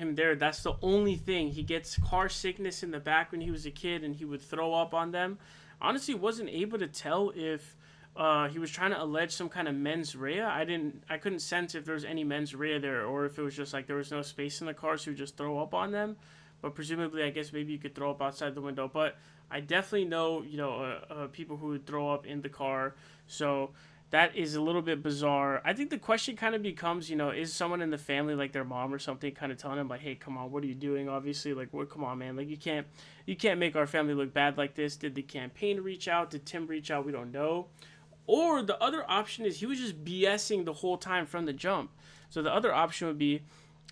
him there. That's the only thing. He gets car sickness in the back when he was a kid, and he would throw up on them. Honestly, wasn't able to tell if he was trying to allege some kind of mens rea. I couldn't sense if there was any mens rea there, or if it was just like there was no space in the car, so he would just throw up on them. But presumably, I guess maybe you could throw up outside the window. But I definitely know, people who would throw up in the car. So that is a little bit bizarre. I think the question kind of becomes, is someone in the family, like their mom or something, kind of telling him like, hey, come on, what are you doing? Obviously, like, what? Come on, man, like you can't make our family look bad like this. Did the campaign reach out? Did Tim reach out? We don't know. Or the other option is he was just BSing the whole time from the jump. So the other option would be,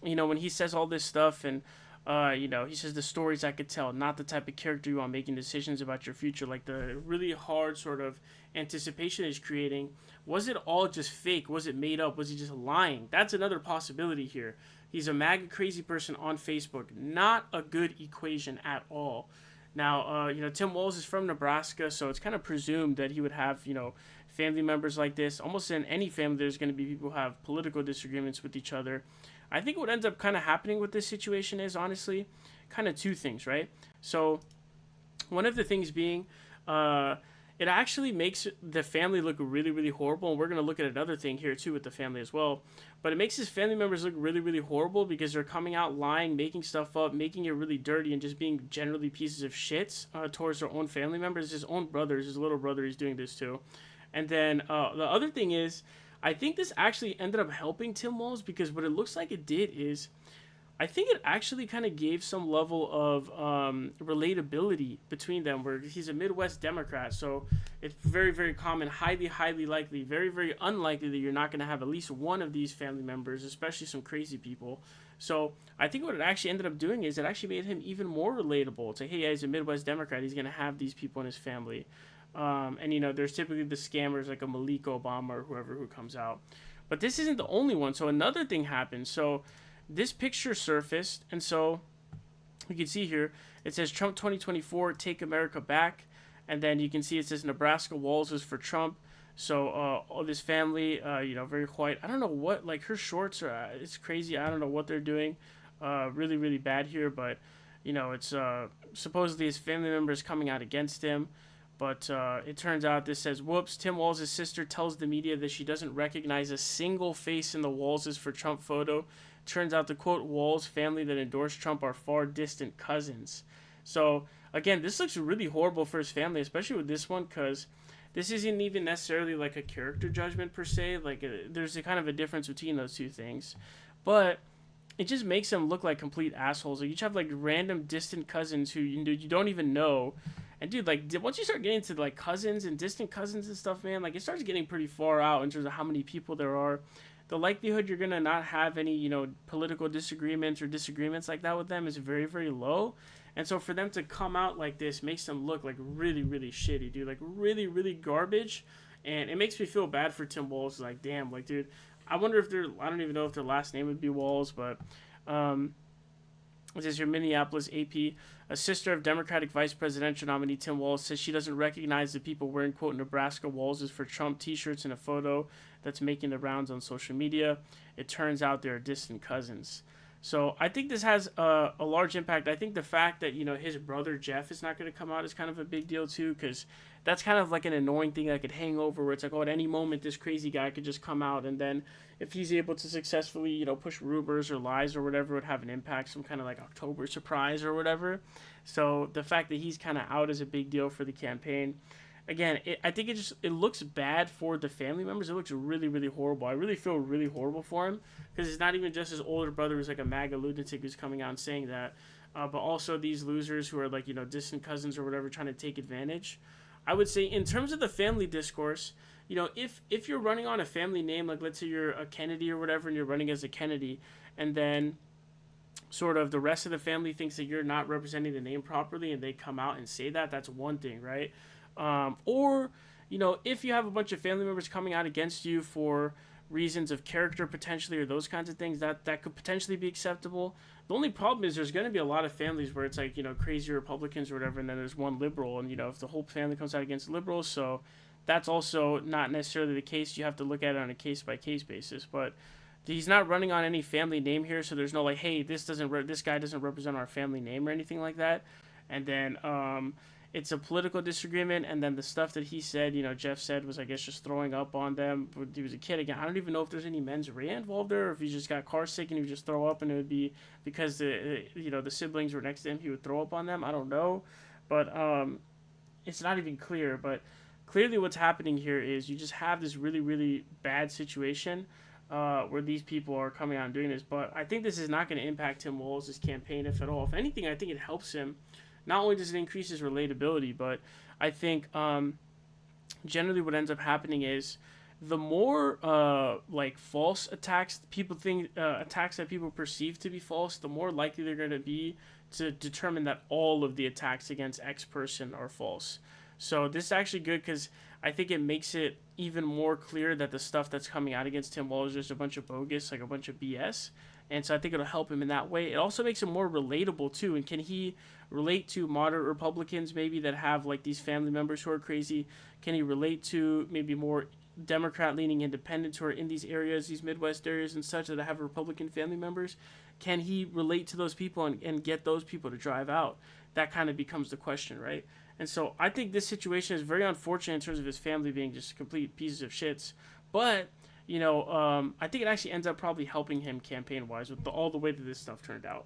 when he says all this stuff and he says the stories I could tell, not the type of character you want making decisions about your future, like the really hard sort of anticipation he's creating. Was it all just fake? Was it made up? Was he just lying? That's another possibility here. He's a MAGA crazy person on Facebook. Not a good equation at all. Now, Tim Walz is from Nebraska, so it's kind of presumed that he would have, family members like this. Almost in any family, there's going to be people who have political disagreements with each other. I think what ends up kind of happening with this situation is, honestly, kind of two things, right? So one of the things being, it actually makes the family look really, really horrible. And we're going to look at another thing here, too, with the family as well. But it makes his family members look really, really horrible because they're coming out lying, making stuff up, making it really dirty, and just being generally pieces of shits towards their own family members. His own brothers, his little brother, he's doing this to. And then the other thing is, I think this actually ended up helping Tim Walz, because what it looks like it did is, I think it actually kind of gave some level of relatability between them, where he's a Midwest Democrat, so it's very, very common, highly, highly likely, very, very unlikely that you're not going to have at least one of these family members, especially some crazy people. So I think what it actually ended up doing is it actually made him even more relatable. It's like, hey, he's a Midwest Democrat, he's going to have these people in his family. There's typically the scammers like a Malik Obama or whoever who comes out. But this isn't the only one. So another thing happened. So this picture surfaced, and so you can see here, it says Trump 2024, take America back. And then you can see it says Nebraska Walz is for Trump. So all this family, very white. I don't know what, like her shorts are, it's crazy. I don't know what they're doing. Really, really bad here. But, it's supposedly his family members coming out against him. But it turns out this says, whoops, Tim Walz's sister tells the media that she doesn't recognize a single face in the Walz's for Trump photo. Turns out the, quote, Walz family that endorsed Trump are far distant cousins. So, again, this looks really horrible for his family, especially with this one, because this isn't even necessarily like a character judgment per se. Like, there's a kind of a difference between those two things. But it just makes them look like complete assholes. Like, you just have, like, random distant cousins who you don't even know. And dude, like, once you start getting to like cousins and distant cousins and stuff, man, like it starts getting pretty far out in terms of how many people there are. The likelihood you're gonna not have any, political disagreements or disagreements like that with them is very, very low. And so for them to come out like this makes them look like really, really shitty, dude. Like really, really garbage. And it makes me feel bad for Tim Walz. Like, damn, like, dude, I wonder if I don't even know if their last name would be Walz, but it says here, Minneapolis AP, a sister of Democratic vice presidential nominee Tim Walz says she doesn't recognize the people wearing, quote, Nebraska Walz is for Trump t-shirts in a photo that's making the rounds on social media. It turns out they're distant cousins. So I think this has a large impact. I think the fact that, his brother Jeff is not going to come out is kind of a big deal too, because that's kind of like an annoying thing that could hang over, where it's like, oh, at any moment this crazy guy could just come out, and then if he's able to successfully, push rumors or lies or whatever, it would have an impact, some kind of like October surprise or whatever. So the fact that he's kind of out is a big deal for the campaign. Again, I think it looks bad for the family members. It looks really, really horrible. I really feel really horrible for him, because it's not even just his older brother who's like a MAGA lunatic who's coming out and saying that, but also these losers who are like, distant cousins or whatever trying to take advantage. I would say in terms of the family discourse, if you're running on a family name, like let's say you're a Kennedy or whatever, and you're running as a Kennedy, and then sort of the rest of the family thinks that you're not representing the name properly, and they come out and say that, that's one thing, right? Or, if you have a bunch of family members coming out against you for reasons of character potentially, or those kinds of things, that could potentially be acceptable. The only problem is there's going to be a lot of families where it's like, crazy Republicans or whatever, and then there's one liberal, and, if the whole family comes out against liberals, so that's also not necessarily the case. You have to look at it on a case-by-case basis. But he's not running on any family name here, so there's no like, hey, this guy doesn't represent our family name or anything like that. And then it's a political disagreement, and then the stuff that he said, Jeff said was, I guess, just throwing up on them when he was a kid. Again, I don't even know if there's any mens rea involved there, or if he just got car sick and he would just throw up, and it would be because the siblings were next to him, he would throw up on them. I don't know, but it's not even clear. But clearly, what's happening here is you just have this really really bad situation. Where these people are coming out and doing this, but I think this is not going to impact Tim Walz's campaign, if at all. If anything, I think it helps him. Not only does it increase his relatability, but I think generally what ends up happening is the more like false attacks people think attacks that people perceive to be false, the more likely they're going to be to determine that all of the attacks against X person are false. So this is actually good because I think it makes it even more clear that the stuff that's coming out against Tim Walz is just a bunch of bogus, like a bunch of BS. And so I think it'll help him in that way. It also makes him more relatable too. And can he relate to moderate Republicans maybe that have like these family members who are crazy? Can he relate to maybe more Democrat-leaning independents who are in these areas, these Midwest areas and such, that have Republican family members? Can he relate to those people and get those people to drive out? That kind of becomes the question, right? And so I think this situation is very unfortunate in terms of his family being just complete pieces of shits. But, I think it actually ends up probably helping him campaign-wise with all the way that this stuff turned out.